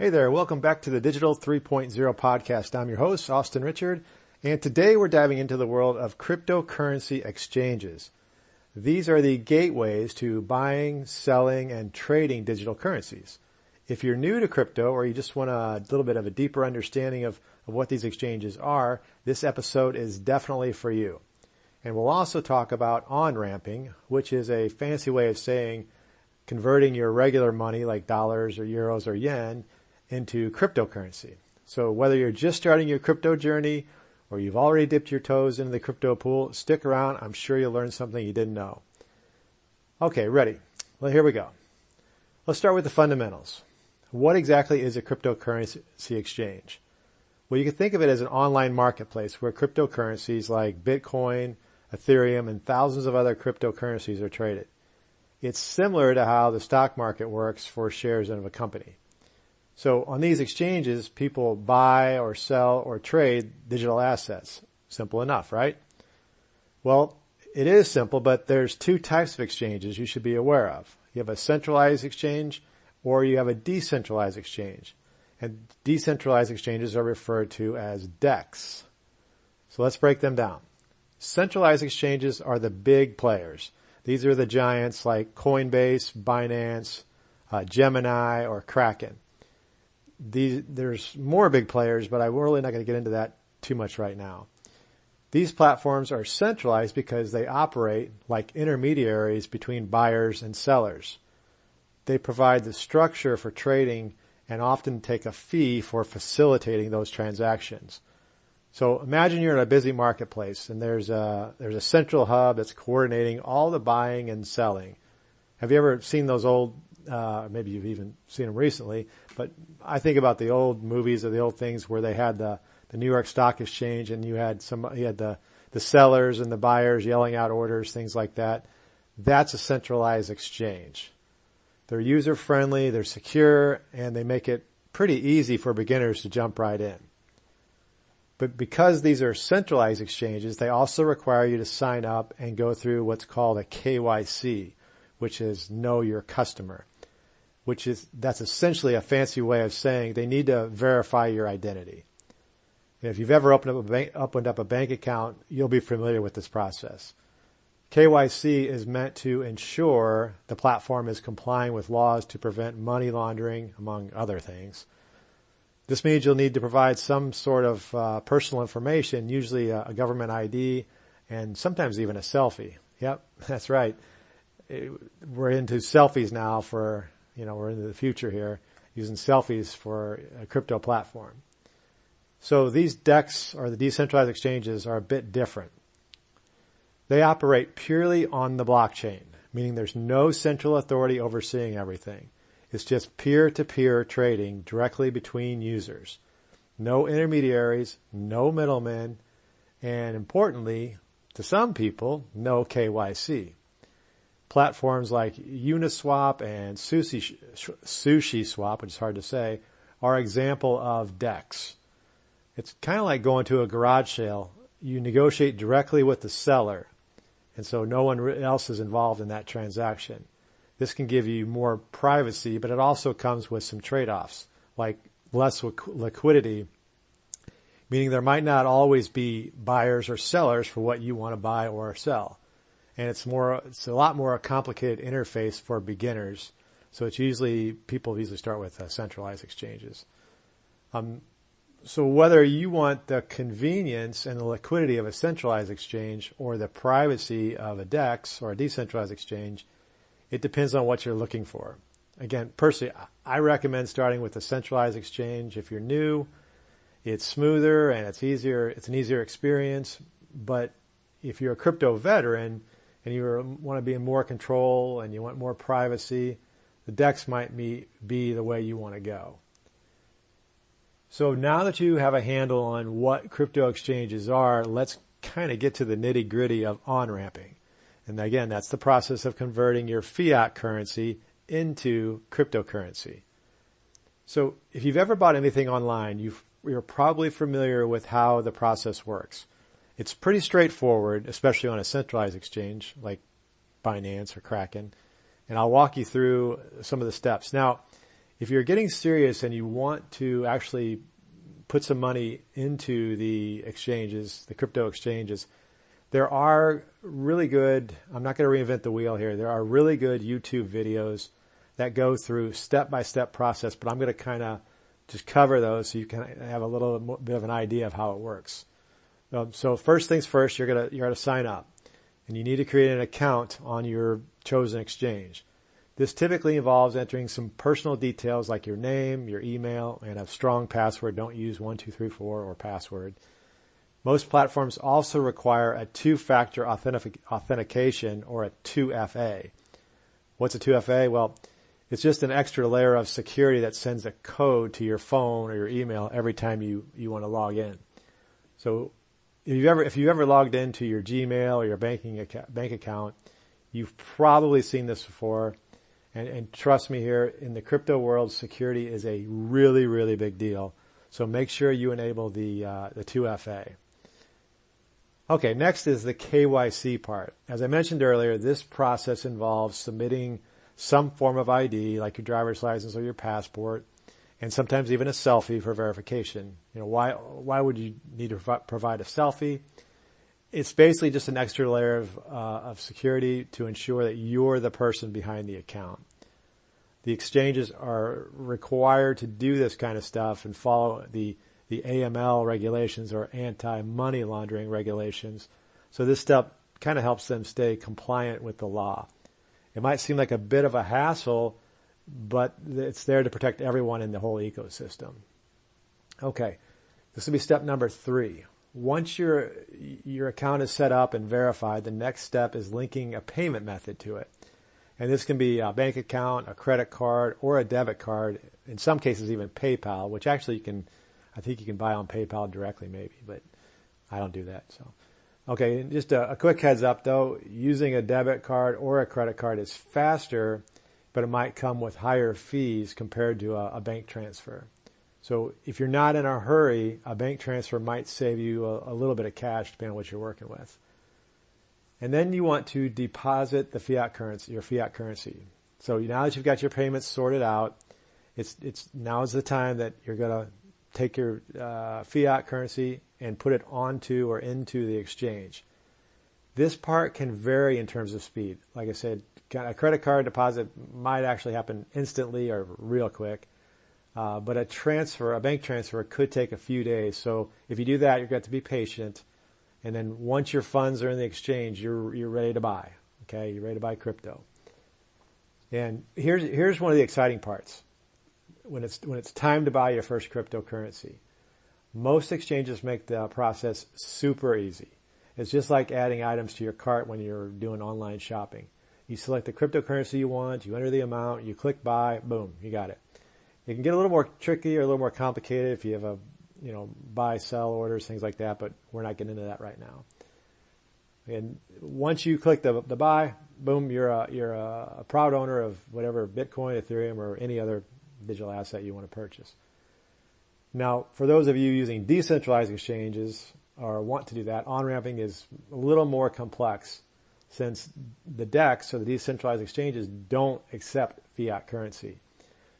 Hey there, welcome back to the Digital 3.0 podcast. I'm your host, Austin Richard, and today we're diving into the world of cryptocurrency exchanges. These are the gateways to buying, selling, and trading digital currencies. If you're new to crypto or you just want a little bit of a deeper understanding of what these exchanges are, this episode is definitely for you. And we'll also talk about on-ramping, which is a fancy way of saying converting your regular money like dollars or euros or yen into cryptocurrency. So whether you're just starting your crypto journey or you've already dipped your toes into the crypto pool, stick around. I'm sure you'll learn something you didn't know. Okay, ready? Well, here we go. Let's start with the fundamentals. What exactly is a cryptocurrency exchange? Well, you can think of it as an online marketplace where cryptocurrencies like Bitcoin, Ethereum, and thousands of other cryptocurrencies are traded. It's similar to how the stock market works for shares of a company. So on these exchanges, people buy or sell or trade digital assets. Simple enough, right? Well, it is simple, but there's two types of exchanges you should be aware of. You have a centralized exchange or you have a decentralized exchange. And decentralized exchanges are referred to as DEX. So let's break them down. Centralized exchanges are the big players. These are the giants like Coinbase, Binance, Gemini, or Kraken. There's more big players, but I'm really not going to get into that too much right now. These platforms are centralized because they operate like intermediaries between buyers and sellers. They provide the structure for trading and often take a fee for facilitating those transactions. So imagine you're in a busy marketplace and there's a central hub that's coordinating all the buying and selling. Have you ever seen those old, maybe you've even seen them recently, but I think about the old movies or the old things where they had the New York Stock Exchange and you had the sellers and the buyers yelling out orders, things like that. That's a centralized exchange. They're user-friendly, they're secure, and they make it pretty easy for beginners to jump right in. But because these are centralized exchanges, they also require you to sign up and go through what's called a KYC, which is Know Your Customer, that's essentially a fancy way of saying they need to verify your identity. And if you've ever opened up a bank account, you'll be familiar with this process. KYC is meant to ensure the platform is complying with laws to prevent money laundering, among other things. This means you'll need to provide some sort of personal information, usually a government ID, and sometimes even a selfie. Yep, that's right. We're into selfies now we're into the future here, using selfies for a crypto platform. So these DEX, or the decentralized exchanges, are a bit different. They operate purely on the blockchain, meaning there's no central authority overseeing everything. It's just peer-to-peer trading directly between users. No intermediaries, no middlemen, and importantly, to some people, no KYC. Platforms like Uniswap and SushiSwap, which is hard to say, are an example of DEX. It's kind of like going to a garage sale. You negotiate directly with the seller, and so no one else is involved in that transaction. This can give you more privacy, but it also comes with some trade-offs, like less liquidity, meaning there might not always be buyers or sellers for what you want to buy or sell. And it's a lot more a complicated interface for beginners. So people usually start with centralized exchanges. So whether you want the convenience and the liquidity of a centralized exchange or the privacy of a DEX or a decentralized exchange, it depends on what you're looking for. Again, personally, I recommend starting with a centralized exchange. If you're new, it's smoother and it's an easier experience. But if you're a crypto veteran and you want to be in more control and you want more privacy, the DEX might be the way you want to go. So now that you have a handle on what crypto exchanges are, let's kind of get to the nitty-gritty of on-ramping. And again, that's the process of converting your fiat currency into cryptocurrency. So if you've ever bought anything online, you're probably familiar with how the process works. It's pretty straightforward, especially on a centralized exchange like Binance or Kraken. And I'll walk you through some of the steps. Now, if you're getting serious and you want to actually put some money into the exchanges, the crypto exchanges, there are really good, I'm not going to reinvent the wheel here, there are really good YouTube videos that go through step-by-step process, but I'm going to kind of just cover those so you can have a little bit of an idea of how it works. So first things first, you're going to sign up, and you need to create an account on your chosen exchange. This typically involves entering some personal details like your name, your email, and a strong password. Don't use 1234 or password. Most platforms also require a two-factor authentication or a 2FA. What's a 2FA? Well, it's just an extra layer of security that sends a code to your phone or your email every time you want to log in. So if you've ever logged into your Gmail or your bank account, you've probably seen this before. And trust me here, in the crypto world, security is a really, really big deal. So make sure you enable the 2FA. Okay, next is the KYC part. As I mentioned earlier, this process involves submitting some form of ID, like your driver's license or your passport, and sometimes even a selfie for verification. You know, why would you need to provide a selfie? It's basically just an extra layer of security to ensure that you're the person behind the account. The exchanges are required to do this kind of stuff and follow the AML regulations or anti-money laundering regulations. So this step kind of helps them stay compliant with the law. It might seem like a bit of a hassle, but it's there to protect everyone in the whole ecosystem. Okay, this will be step number 3. Once your account is set up and verified, the next step is linking a payment method to it. And this can be a bank account, a credit card, or a debit card. In some cases, even PayPal, which actually I think you can buy on PayPal directly maybe, but I don't do that. So, okay, just a quick heads up though, using a debit card or a credit card is faster, but it might come with higher fees compared to a bank transfer. So if you're not in a hurry, a bank transfer might save you a little bit of cash depending on what you're working with. And then you want to deposit the fiat currency, your fiat currency. So now that you've got your payments sorted out, now is the time that you're going to take your fiat currency and put it onto or into the exchange. This part can vary in terms of speed. Like I said, a credit card deposit might actually happen instantly or real quick. But a bank transfer could take a few days. So if you do that, you've got to be patient. And then once your funds are in the exchange, you're ready to buy. Okay, you're ready to buy crypto. And here's one of the exciting parts. When it's time to buy your first cryptocurrency, most exchanges make the process super easy. It's just like adding items to your cart when you're doing online shopping. You select the cryptocurrency you want, you enter the amount, you click buy, boom, you got it. It can get a little more tricky or a little more complicated if you have buy, sell orders, things like that, but we're not getting into that right now. And once you click the buy, boom, you're a proud owner of whatever Bitcoin, Ethereum, or any other digital asset you want to purchase. Now, for those of you using decentralized exchanges or want to do that, on-ramping is a little more complex since the DEX or the decentralized exchanges don't accept fiat currency.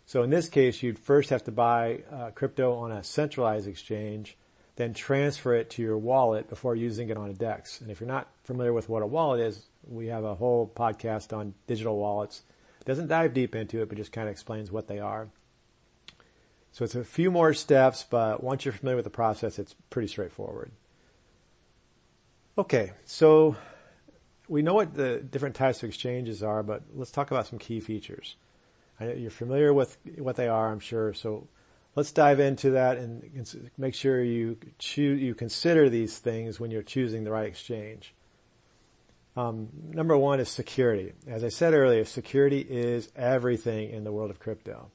So in this case, you'd first have to buy crypto on a centralized exchange, then transfer it to your wallet before using it on a DEX. And if you're not familiar with what a wallet is, we have a whole podcast on digital wallets. It doesn't dive deep into it, but just kind of explains what they are. So it's a few more steps, but once you're familiar with the process, it's pretty straightforward. Okay, so we know what the different types of exchanges are, but let's talk about some key features. You're familiar with what they are, I'm sure. So let's dive into that and make sure you consider these things when you're choosing the right exchange. Number one is security. As I said earlier, security is everything in the world of crypto.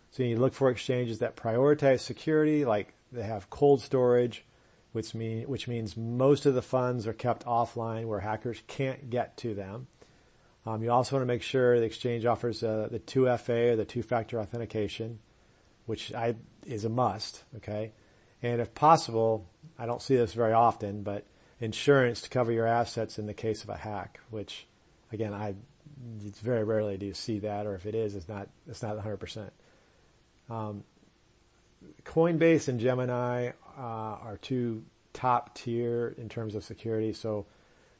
So you look for exchanges that prioritize security, like they have cold storage, which means most of the funds are kept offline where hackers can't get to them. You also want to make sure the exchange offers the 2FA or the two-factor authentication, which is a must, okay? And if possible, I don't see this very often, but insurance to cover your assets in the case of a hack, which, again, it's very rarely do you see that, or if it is, it's not 100%. Coinbase and Gemini are two top tier in terms of security, so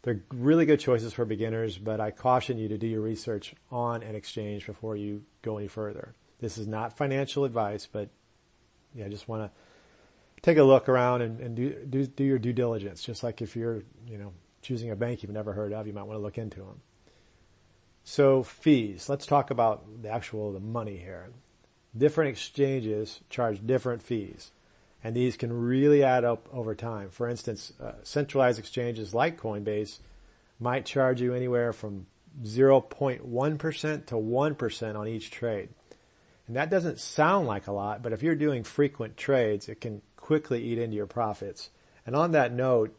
they're really good choices for beginners, but I caution you to do your research on an exchange before you go any further. This is not financial advice, but yeah, I just want to take a look around and do your due diligence. Just like if you're, choosing a bank you've never heard of, you might want to look into them. So fees. Let's talk about the money here. Different exchanges charge different fees, and these can really add up over time. For instance, centralized exchanges like Coinbase might charge you anywhere from 0.1% to 1% on each trade. And that doesn't sound like a lot, but if you're doing frequent trades, it can quickly eat into your profits. And on that note,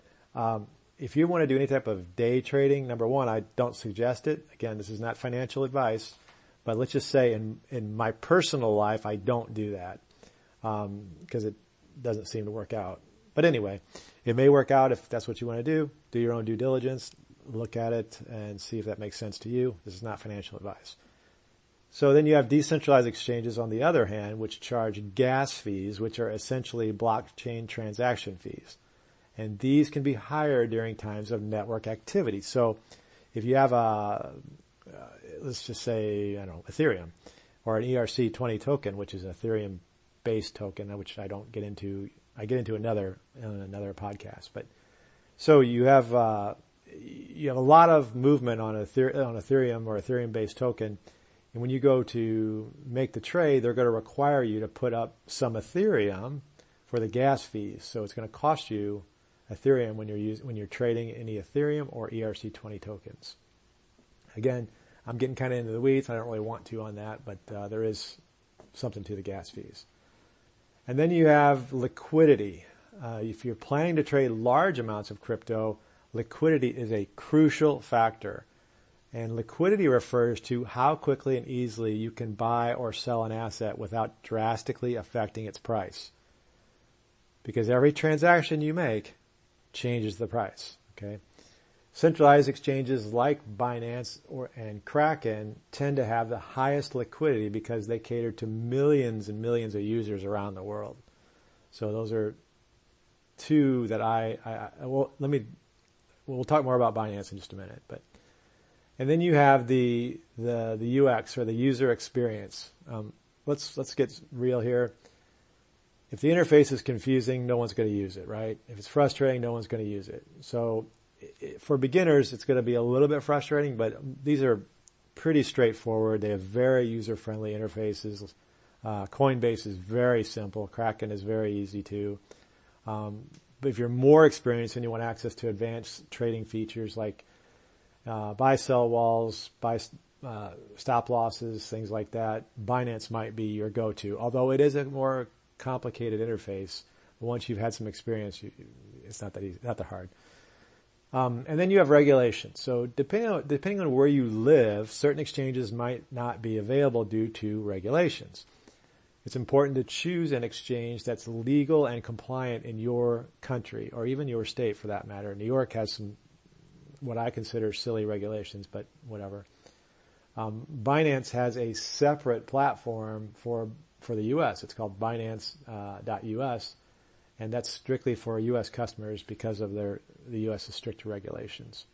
if you want to do any type of day trading, number one, I don't suggest it. Again, this is not financial advice, but let's just say in my personal life, I don't do that because it doesn't seem to work out. But anyway, it may work out if that's what you want to do. Do your own due diligence, look at it, and see if that makes sense to you. This is not financial advice. So then you have decentralized exchanges, on the other hand, which charge gas fees, which are essentially blockchain transaction fees. And these can be higher during times of network activity. So if you have let's just say, Ethereum or an ERC20 token, which is an Ethereum-based token, which I don't get into. I get into another podcast. But so you have a lot of movement on Ethereum or Ethereum-based token. And when you go to make the trade, they're going to require you to put up some Ethereum for the gas fees. So it's going to cost you Ethereum when you're trading any Ethereum or ERC20 tokens. Again, I'm getting kind of into the weeds. I don't really want to on that, but there is something to the gas fees. And then you have liquidity. If you're planning to trade large amounts of crypto, liquidity is a crucial factor. And liquidity refers to how quickly and easily you can buy or sell an asset without drastically affecting its price. Because every transaction you make changes the price. Okay? Centralized exchanges like Binance and Kraken tend to have the highest liquidity because they cater to millions and millions of users around the world. So those are two that we'll talk more about Binance in just a minute, and then you have the UX, or the user experience. Let's get real here. If the interface is confusing, no one's going to use it, right? If it's frustrating, no one's going to use it. So for beginners, it's going to be a little bit frustrating, but these are pretty straightforward. They have very user-friendly interfaces. Coinbase is very simple. Kraken is very easy too. But if you're more experienced and you want access to advanced trading features like buy-sell walls, stop losses, things like that, Binance might be your go-to. Although it is a more complicated interface, once you've had some experience, it's not that easy, not that hard. And then you have regulations. So depending on where you live, certain exchanges might not be available due to regulations. It's important to choose an exchange that's legal and compliant in your country, or even your state for that matter. New York has some what I consider silly regulations, but whatever. Binance has a separate platform for the U.S. It's called Binance.us, and that's strictly for U.S. customers because of the U.S.'s stricter regulations.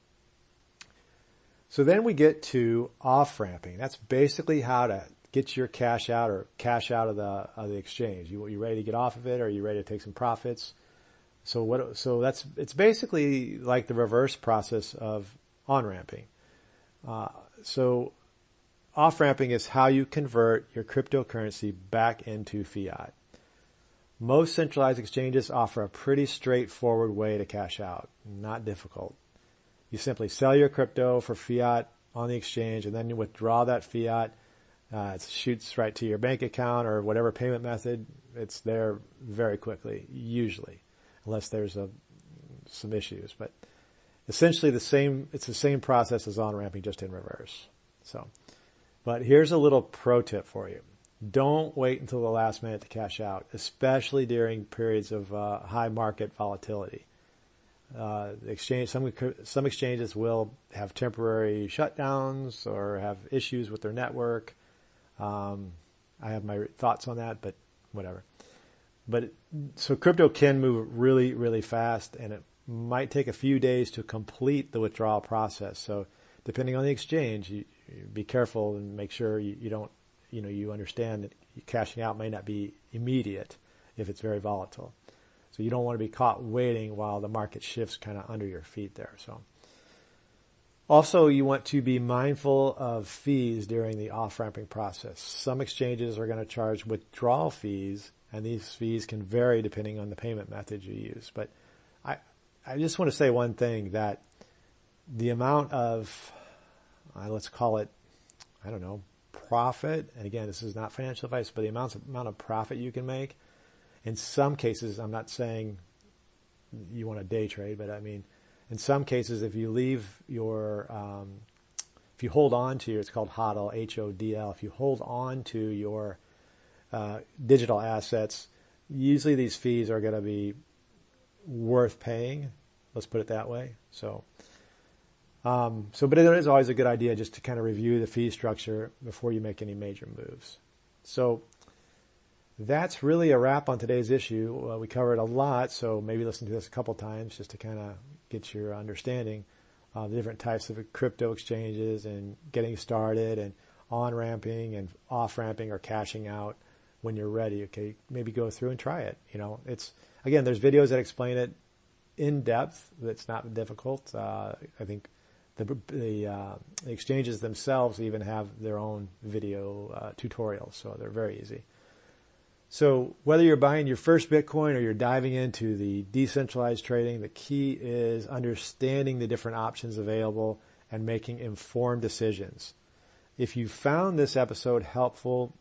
So then we get to off-ramping. That's basically how to get your cash out or cash out of the exchange. You ready to get off of it, or are you ready to take some profits? So it's basically like the reverse process of on-ramping. So off-ramping is how you convert your cryptocurrency back into fiat. Most centralized exchanges offer a pretty straightforward way to cash out, not difficult. You simply sell your crypto for fiat on the exchange, and then you withdraw that fiat. It shoots right to your bank account or whatever payment method. It's there very quickly, usually, unless there's some issues. But essentially it's the same process as on-ramping, just in reverse. But here's a little pro tip for you. Don't wait until the last minute to cash out, especially during periods of high market volatility. Some exchanges will have temporary shutdowns or have issues with their network. I have my thoughts on that, but whatever. So crypto can move really, really fast, and it might take a few days to complete the withdrawal process. So depending on the exchange, you be careful and make sure you don't, you understand that cashing out may not be immediate if it's very volatile. So you don't want to be caught waiting while the market shifts kind of under your feet there. So also, you want to be mindful of fees during the off-ramping process. Some exchanges are going to charge withdrawal fees, and these fees can vary depending on the payment method you use. But I just want to say one thing, that the amount of, let's call it, profit, and again, this is not financial advice, but the amount of profit you can make, in some cases, I'm not saying you want to day trade, but I mean, in some cases, if you leave your, if you hold on to your, it's called HODL, H-O-D-L, if you hold on to your digital assets, usually these fees are going to be worth paying. Let's put it that way. But it is always a good idea just to kind of review the fee structure before you make any major moves. So that's really a wrap on today's issue. We covered a lot, so maybe listen to this a couple times just to kind of get your understanding of the different types of crypto exchanges and getting started and on-ramping and off-ramping or cashing out when you're ready. Okay, maybe go through and try it. It's, again, there's videos that explain it in depth. That's not difficult. I think the exchanges themselves even have their own video tutorials, so they're very easy. So whether you're buying your first Bitcoin or you're diving into the decentralized trading, the key is understanding the different options available and making informed decisions. If you found this episode helpful,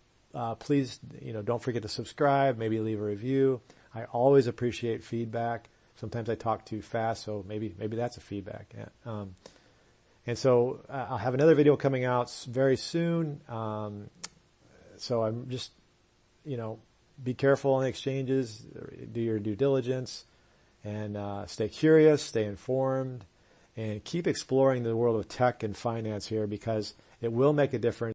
please, don't forget to subscribe, maybe leave a review. I always appreciate feedback. Sometimes I talk too fast, so maybe that's a feedback. And so I'll have another video coming out very soon. So I'm just, be careful on the exchanges, do your due diligence, and stay curious, stay informed, and keep exploring the world of tech and finance here, because it will make a difference